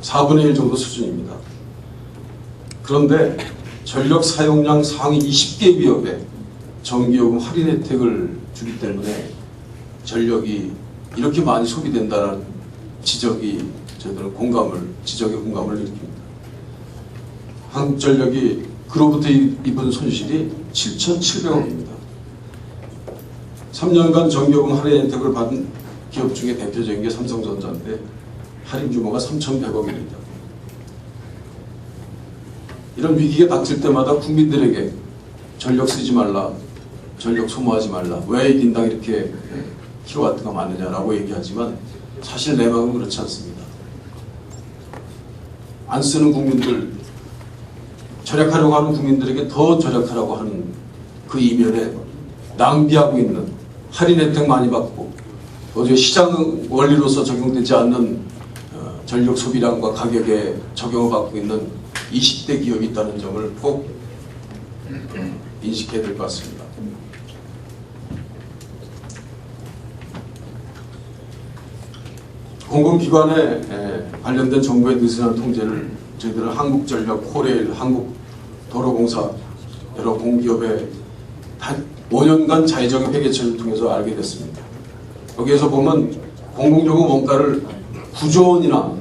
4분의 1 정도 수준입니다. 그런데 전력 사용량 상위 20개 기업에 전기요금 할인 혜택을 주기 때문에 전력이 이렇게 많이 소비된다는 지적이 저희들은 지적에 공감을 일으킵니다. 한국전력이 그로부터 입은 손실이 7,700억입니다. 3년간 전기요금 할인 혜택을 받은 기업 중에 대표적인 게 삼성전자인데 할인 규모가 3,100억입니다. 이런 위기가 닥칠 때마다 국민들에게 전력 쓰지 말라, 전력 소모하지 말라, 왜 1인당 이렇게 킬로와트가 많느냐라고 얘기하지만 사실 내막은 그렇지 않습니다. 안 쓰는 국민들, 절약하려고 하는 국민들에게 더 절약하라고 하는 그 이면에 낭비하고 있는, 할인 혜택 많이 받고 도저히 시장 원리로서 적용되지 않는 전력 소비량과 가격에 적용을 받고 있는 20대 기업이 있다는 점을 꼭 인식해야 될 것 같습니다. 공공기관에 관련된 정부의 느슨한 통제를 저희들은 한국전력, 코레일, 한국도로공사 여러 공기업의 단 5년간 자의적 회계처리를 통해서 알게 됐습니다. 여기에서 보면 공공요금 원가를 9조 원이나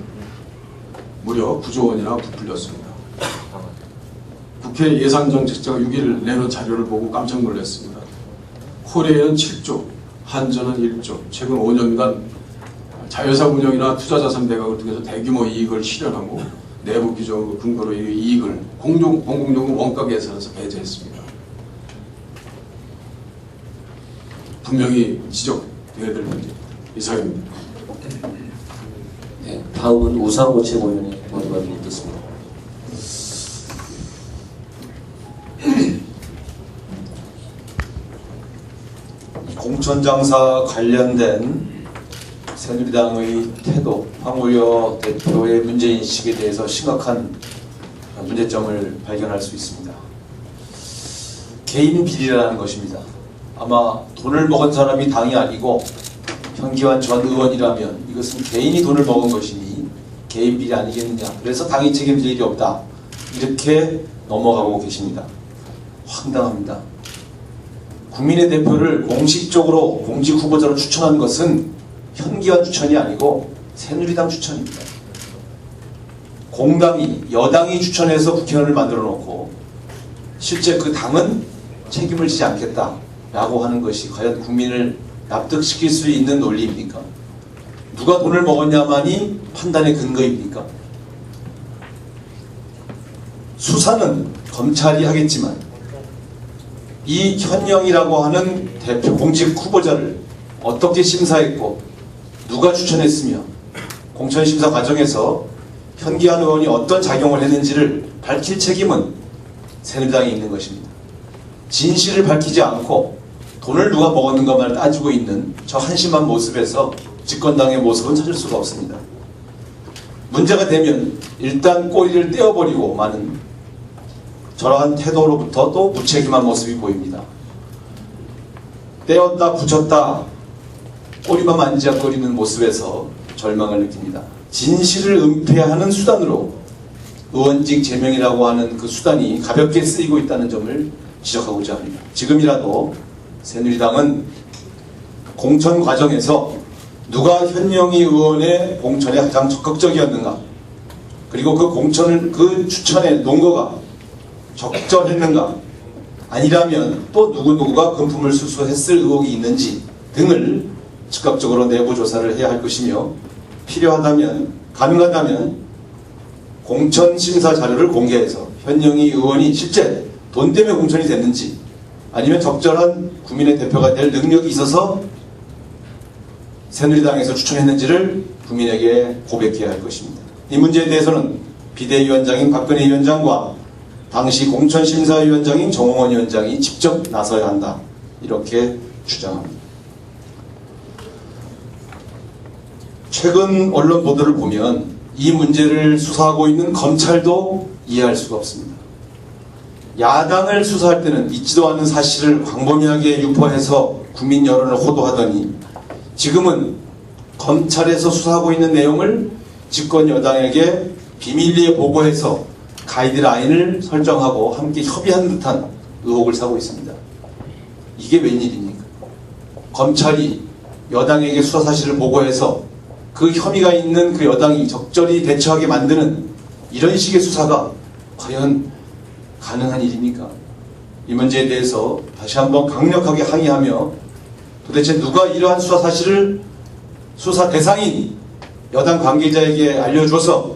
무려 9조 원이나 부풀렸습니다. 국회 예산정책처가 6일 내놓은 자료를 보고 깜짝 놀랐습니다. 코레일은 7조, 한전은 1조, 최근 5년간 자회사 운영이나 투자자산 매각을 통해서 대규모 이익을 실현하고 내부 규정을 근거로 이 이익을 공공요금 원가 계산에서 배제했습니다. 분명히 지적되어야 될 문제입니다. 이상입니다. 네, 다음은 우상호 최고위원의 모두 발언 듣습니다. 공천장사 관련된 새누리당의 태도, 황우여 대표의 문제인식에 대해서 심각한 문제점을 발견할 수 있습니다. 개인 비리라는 것입니다. 아마 돈을 먹은 사람이 당이 아니고 현기환 전 의원이라면 이것은 개인이 돈을 먹은 것이니 개인 비리 아니겠느냐. 그래서 당이 책임질 일이 없다. 이렇게 넘어가고 계십니다. 황당합니다. 국민의 대표를 공식적으로 공직 후보자로 추천한 것은 현기환 추천이 아니고 새누리당 추천입니다. 공당이, 여당이 추천해서 국회의원을 만들어 놓고 실제 그 당은 책임을 지지 않겠다라고 하는 것이 과연 국민을 납득시킬 수 있는 논리입니까? 누가 돈을 먹었냐만이 판단의 근거입니까? 수사는 검찰이 하겠지만 이 현영이라고 하는 대표 공직 후보자를 어떻게 심사했고 누가 추천했으며 공천심사 과정에서 현기환 의원이 어떤 작용을 했는지를 밝힐 책임은 새누리당에 있는 것입니다. 진실을 밝히지 않고 돈을 누가 먹었는가만 따지고 있는 저 한심한 모습에서 집권당의 모습은 찾을 수가 없습니다. 문제가 되면 일단 꼬리를 떼어버리고 마는 저러한 태도로부터 또 무책임한 모습이 보입니다. 떼었다 붙였다 꼬리만 만지작거리는 모습에서 절망을 느낍니다. 진실을 은폐하는 수단으로 의원직 제명이라고 하는 그 수단이 가볍게 쓰이고 있다는 점을 지적하고자 합니다. 지금이라도 새누리당은 공천 과정에서 누가 현영희 의원의 공천에 가장 적극적이었는가, 그리고 그 공천을, 그 추천의 논거가 적절했는가, 아니라면 또 누구누구가 금품을 수수했을 의혹이 있는지 등을 즉각적으로 내부 조사를 해야 할 것이며, 필요하다면, 가능하다면 공천 심사 자료를 공개해서 현영희 의원이 실제 돈 때문에 공천이 됐는지, 아니면 적절한 국민의 대표가 될 능력이 있어서 새누리당에서 추천했는지를 국민에게 고백해야 할 것입니다. 이 문제에 대해서는 비대위원장인 박근혜 위원장과 당시 공천심사위원장인 정홍원 위원장이 직접 나서야 한다, 이렇게 주장합니다. 최근 언론 보도를 보면 이 문제를 수사하고 있는 검찰도 이해할 수가 없습니다. 야당을 수사할 때는 있지도 않은 사실을 광범위하게 유포해서 국민 여론을 호도하더니 지금은 검찰에서 수사하고 있는 내용을 집권 여당에게 비밀리에 보고해서 가이드라인을 설정하고 함께 협의한 듯한 의혹을 사고 있습니다. 이게 웬일입니까? 검찰이 여당에게 수사 사실을 보고해서 그 혐의가 있는 그 여당이 적절히 대처하게 만드는 이런 식의 수사가 과연 가능한 일입니까? 이 문제에 대해서 다시 한번 강력하게 항의하며, 도대체 누가 이러한 수사 사실을 수사 대상인 여당 관계자에게 알려줘서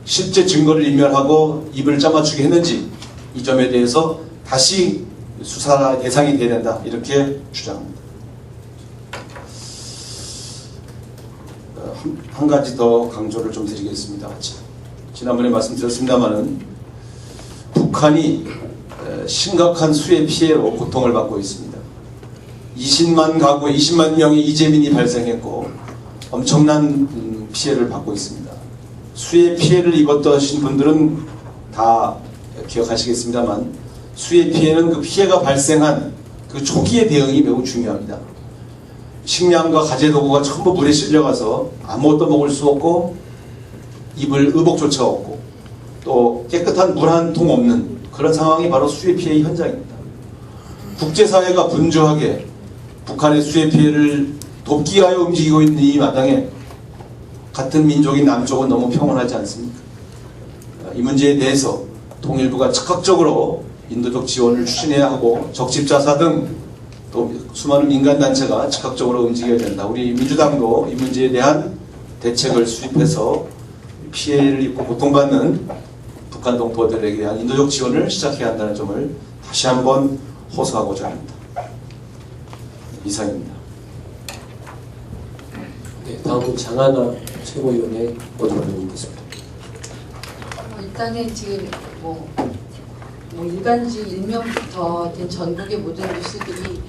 실제 증거를 인멸하고 입을 짜맞추게 했는지, 이 점에 대해서 다시 수사 대상이 돼야 된다, 이렇게 주장합니다. 한 가지 더 강조를 좀 드리겠습니다. 지난번에 말씀드렸습니다마는 북한이 심각한 수해 피해로 고통을 받고 있습니다. 20만 가구에 20만 명의 이재민이 발생했고 엄청난 피해를 받고 있습니다. 수해 피해를 입었던 분들은 다 기억하시겠습니다만, 수해 피해는 그 피해가 발생한 그 초기의 대응이 매우 중요합니다. 식량과 가재도구가 전부 물에 실려가서 아무것도 먹을 수 없고 입을 의복조차 없고 또 깨끗한 물 한 통 없는 그런 상황이 바로 수해 피해의 현장입니다. 국제사회가 분주하게 북한의 수해 피해를 돕기 위하여 움직이고 있는 이 마당에 같은 민족인 남쪽은 너무 평온하지 않습니까? 이 문제에 대해서 통일부가 즉각적으로 인도적 지원을 추진해야 하고 적집자사 등 또 수많은 민간단체가 즉각적으로 움직여야 된다. 우리 민주당도 이 문제에 대한 대책을 수립해서 피해를 입고 고통받는 북한 동포들에게 대한 인도적 지원을 시작해야 한다는 점을 다시 한번 호소하고자 합니다. 이상입니다. 네, 다음은 장하나 최고위원의 모두를 묻겠습니다. 일단은 지금 뭐 일간지 일면부터 된 전국의 모든 뉴스들이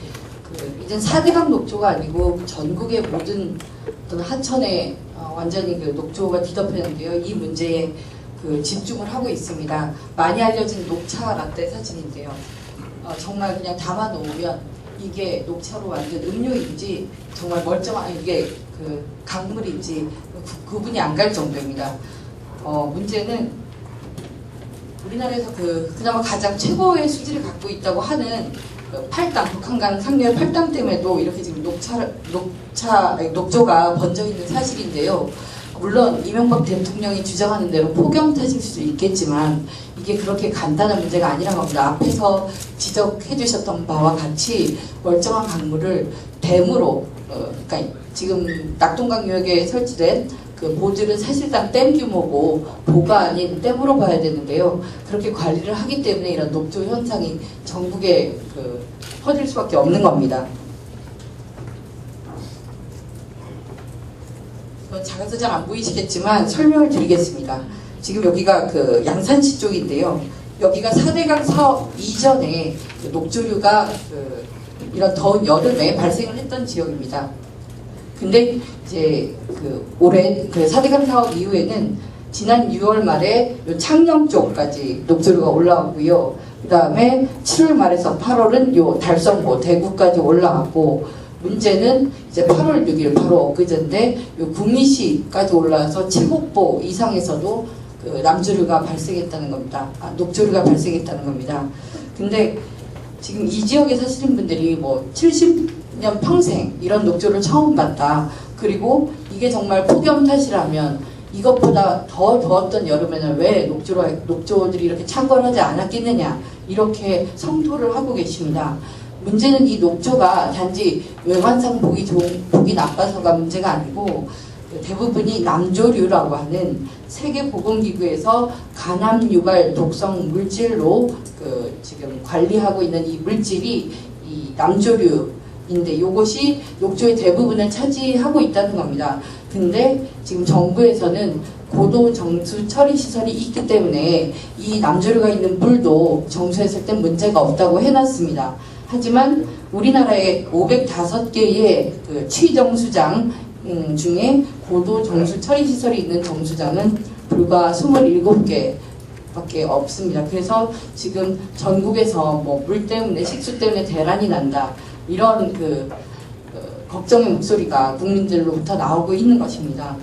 이젠 4대강 녹조가 아니고 전국의 모든 어떤 하천에 완전히 그 녹조가 뒤덮였는데요. 이 문제에 집중을 하고 있습니다. 많이 알려진 녹차 라떼 사진인데요. 정말 그냥 담아 놓으면 이게 녹차로 만든 음료인지 정말 멀쩡한 이게 그 강물인지 구분이 안 갈 정도입니다. 문제는 우리나라에서 그나마 가장 최고의 수질을 갖고 있다고 하는 그 팔당, 북한강 상류의 팔당 댐에도 이렇게 지금 녹조가 번져 있는 사실인데요. 물론 이명박 대통령이 주장하는 대로 폭염 탓일 수도 있겠지만 이게 그렇게 간단한 문제가 아니라고 합니다. 앞에서 지적해 주셨던 바와 같이 멀쩡한 강물을 댐으로 그러니까 지금 낙동강 유역에 설치된 그 보들은 사실상 댐 규모고 보가 아닌 댐으로 봐야 되는데요. 그렇게 관리를 하기 때문에 이런 녹조 현상이 전국에 퍼질 수밖에 없는 겁니다. 작아서 잘 안 보이시겠지만 설명을 드리겠습니다. 지금 여기가 그 양산시 쪽인데요. 여기가 4대강 사업 이전에 그 녹조류가 이런 더운 여름에 발생을 했던 지역입니다. 근데 이제 올해 4대강 사업 이후에는 지난 6월 말에 요 창녕 쪽까지 녹조류가 올라왔고요. 그 다음에 7월 말에서 8월은 요 달성고 대구까지 올라왔고, 문제는 이제 8월 6일 바로 엊그제인데 요 구미시까지 올라와서 7곡보 이상에서도 남조류가 발생했다는 겁니다. 녹조류가 발생했다는 겁니다. 근데 지금 이 지역에 사시는 분들이 뭐 70년 평생 이런 녹조를 처음 봤다. 그리고 이게 정말 폭염 탓이라면 이것보다 더 더웠던 여름에는 왜 녹조들이 이렇게 창궐하지 않았겠느냐, 이렇게 성토를 하고 계십니다. 문제는 이 녹조가 단지 외관상 보기 나빠서가 문제가 아니고 대부분이 남조류라고 하는 세계보건기구에서 간암 유발 독성 물질로 지금 관리하고 있는 이 물질이 이 남조류인데 이것이 녹조의 대부분을 차지하고 있다는 겁니다. 근데 지금 정부에서는 고도 정수 처리 시설이 있기 때문에 이 남조류가 있는 물도 정수했을 땐 문제가 없다고 해놨습니다. 하지만 우리나라에 505개의 취정수장 중에 고도 정수 처리 시설이 있는 정수장은 불과 27개밖에 없습니다. 그래서 지금 전국에서 뭐 물 때문에 식수 때문에 대란이 난다, 이런 걱정의 목소리가 국민들로부터 나오고 있는 것입니다.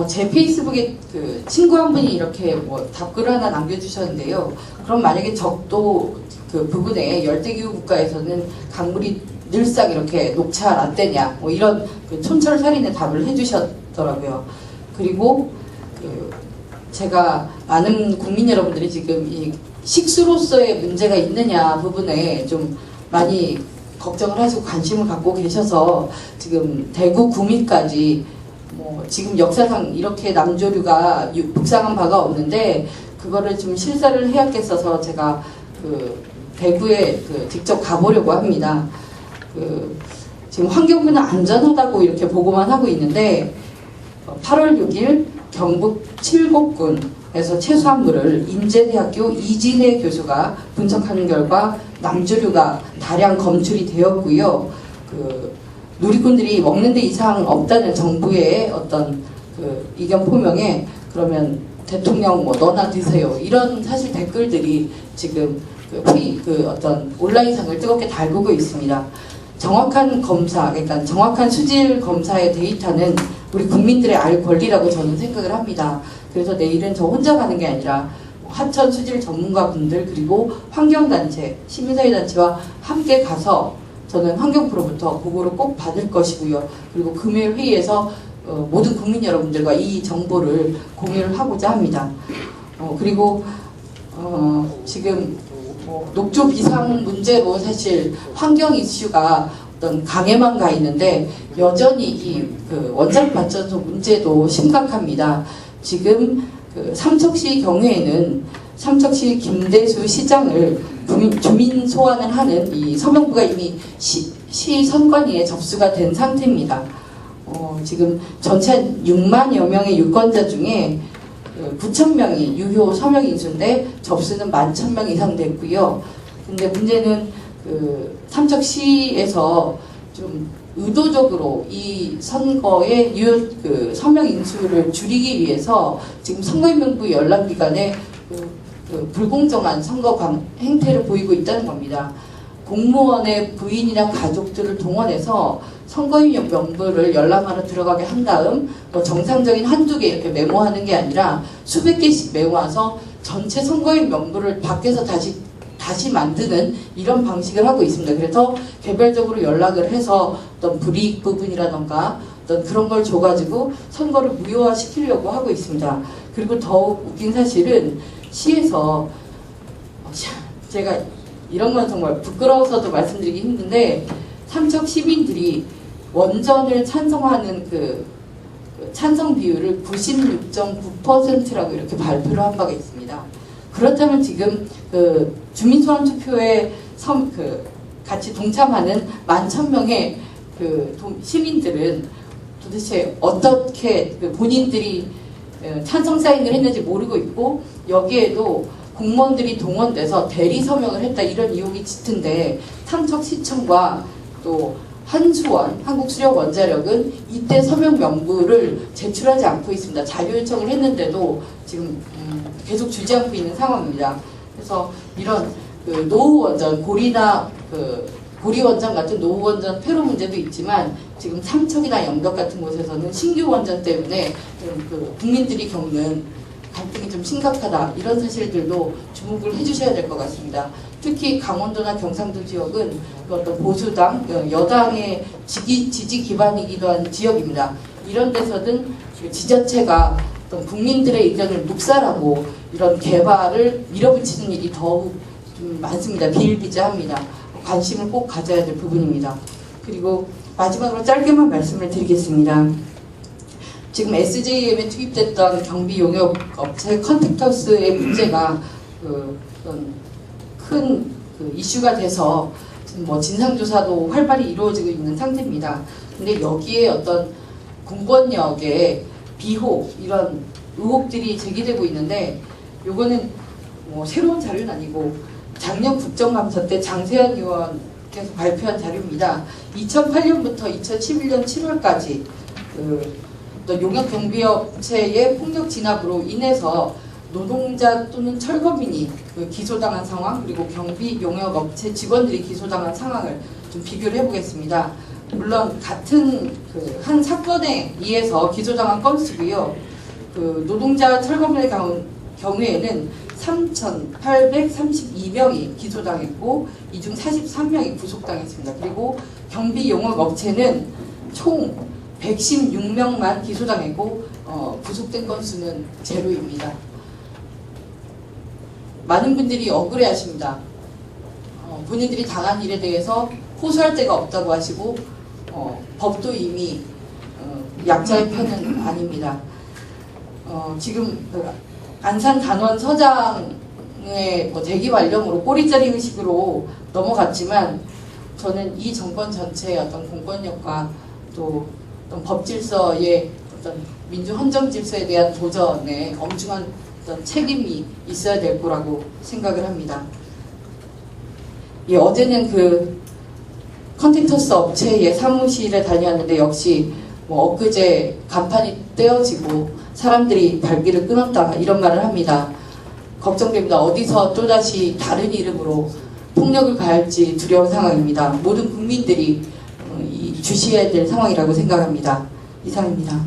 제 페이스북에 친구 한 분이 이렇게 답글을 하나 남겨주셨는데요. 그럼 만약에 적도 부근에 열대기후 국가에서는 강물이 늘상 이렇게 녹차 라떼냐, 이런 촌철 살인의 답을 해주셨더라고요. 그리고 제가 많은 국민 여러분들이 지금 이 식수로서의 문제가 있느냐 부분에 좀 많이 걱정을 하시고 관심을 갖고 계셔서 지금 대구 구미까지 지금 역사상 이렇게 남조류가 북상한 바가 없는데 그거를 좀 실사를 해야겠어서 제가 대구에 직접 가보려고 합니다. 지금 환경부는 안전하다고 이렇게 보고만 하고 있는데 8월 6일 경북 칠곡군에서 채수화물을 인제대학교 이진혜 교수가 분석하는 결과 남조류가 다량 검출이 되었고요. 누리꾼들이 먹는 데 이상 없다는 정부의 어떤 의견 표명에 그러면 대통령 너나 드세요, 이런 사실 댓글들이 지금 어떤 온라인상을 뜨겁게 달구고 있습니다. 정확한 검사, 그러니까 정확한 수질 검사의 데이터는 우리 국민들의 알 권리라고 저는 생각을 합니다. 그래서 내일은 저 혼자 가는 게 아니라 하천 수질 전문가분들 그리고 환경단체, 시민사회단체와 함께 가서 저는 환경부로부터 보고를 꼭 받을 것이고요. 그리고 금요일 회의에서 모든 국민 여러분들과 이 정보를 공유를 하고자 합니다. 그리고 지금 녹조 비상 문제로 사실 환경 이슈가 어떤 강에만 가 있는데 여전히 이 원자력 발전소 문제도 심각합니다. 지금 삼척시 경우에는 삼척시 김대수 시장을 주민 소환을 하는 이 서명부가 이미 시 선관위에 접수가 된 상태입니다. 지금 전체 6만여 명의 유권자 중에 9,000명이 유효 서명 인수인데 접수는 11,000명 이상 됐고요. 근데 문제는 삼척시에서 좀 의도적으로 이 선거의 유효 서명 인수를 줄이기 위해서 지금 선거인명부 연락기관에 불공정한 선거 행태를 보이고 있다는 겁니다. 공무원의 부인이나 가족들을 동원해서 선거인 명부를 열람하러 들어가게 한 다음 정상적인 한두 개 이렇게 메모하는 게 아니라 수백 개씩 메모와서 전체 선거인 명부를 밖에서 다시 만드는 이런 방식을 하고 있습니다. 그래서 개별적으로 연락을 해서 어떤 불이익 부분이라던가 어떤 그런 걸 줘가지고 선거를 무효화시키려고 하고 있습니다. 그리고 더욱 웃긴 사실은 시에서 제가 이런 건 정말 부끄러워서도 말씀드리기 힘든데 삼척 시민들이 원전을 찬성하는 그 찬성 비율을 96.9%라고 이렇게 발표를 한 바가 있습니다. 그렇다면 지금 그 주민소환 투표에 같이 동참하는 11,000명의 그 시민들은 도대체 어떻게 본인들이 찬성 사인을 했는지 모르고 있고, 여기에도 공무원들이 동원돼서 대리 서명을 했다 이런 의혹이 짙은데 삼척시청과 또 한수원, 한국수력원자력은 이때 서명 명부를 제출하지 않고 있습니다. 자료 요청을 했는데도 지금 계속 주지 않고 있는 상황입니다. 그래서 이런 그 노후 원전, 고리나 고리 원전 같은 노후 원전 폐로 문제도 있지만 지금 삼척이나 영덕 같은 곳에서는 신규 원전 때문에 그 국민들이 겪는 갈등이 좀 심각하다, 이런 사실들도 주목을 해주셔야 될 것 같습니다. 특히 강원도나 경상도 지역은 어떤 보수당, 여당의 지지 기반이기도 한 지역입니다. 이런 데서는 지자체가 어떤 국민들의 의견을 묵살하고 이런 개발을 밀어붙이는 일이 더욱 좀 많습니다. 비일비재합니다. 관심을 꼭 가져야 될 부분입니다. 그리고 마지막으로 짧게만 말씀을 드리겠습니다. 지금 SJM에 투입됐던 경비 용역 업체 컨택터스의 문제가 큰 이슈가 돼서 지금 진상조사도 활발히 이루어지고 있는 상태입니다. 근데 여기에 어떤 공권력의 비호, 이런 의혹들이 제기되고 있는데, 요거는 새로운 자료는 아니고 작년 국정감사 때 장세현 의원께서 발표한 자료입니다. 2008년부터 2011년 7월까지 또 용역 경비업체의 폭력 진압으로 인해서 노동자 또는 철거민이 기소당한 상황, 그리고 경비 용역업체 직원들이 기소당한 상황을 좀 비교를 해보겠습니다. 물론 같은 한 사건에 의해서 기소당한 건수고요. 노동자 철거민의 경우에는 3,832명이 기소당했고 이 중 43명이 구속당했습니다. 그리고 경비 용역업체는 총 116명만 기소당했고 구속된 건수는 제로입니다. 많은 분들이 억울해하십니다. 본인들이 당한 일에 대해서 호소할 데가 없다고 하시고 법도 이미 약자의 편은 아닙니다. 지금 안산 단원 서장의 대기 발령으로 꼬리자리 의식으로 넘어갔지만, 저는 이 정권 전체의 어떤 공권력과 또 어떤 법 질서의 어떤 민주 헌정 질서에 대한 도전에 엄중한 어떤 책임이 있어야 될 거라고 생각을 합니다. 어제는 컨택터스 업체의 사무실에 다녀왔는데 역시 엊그제 간판이 떼어지고 사람들이 발길을 끊었다, 이런 말을 합니다. 걱정됩니다. 어디서 또다시 다른 이름으로 폭력을 가할지 두려운 상황입니다. 모든 국민들이 주시해야 될 상황이라고 생각합니다. 이상입니다.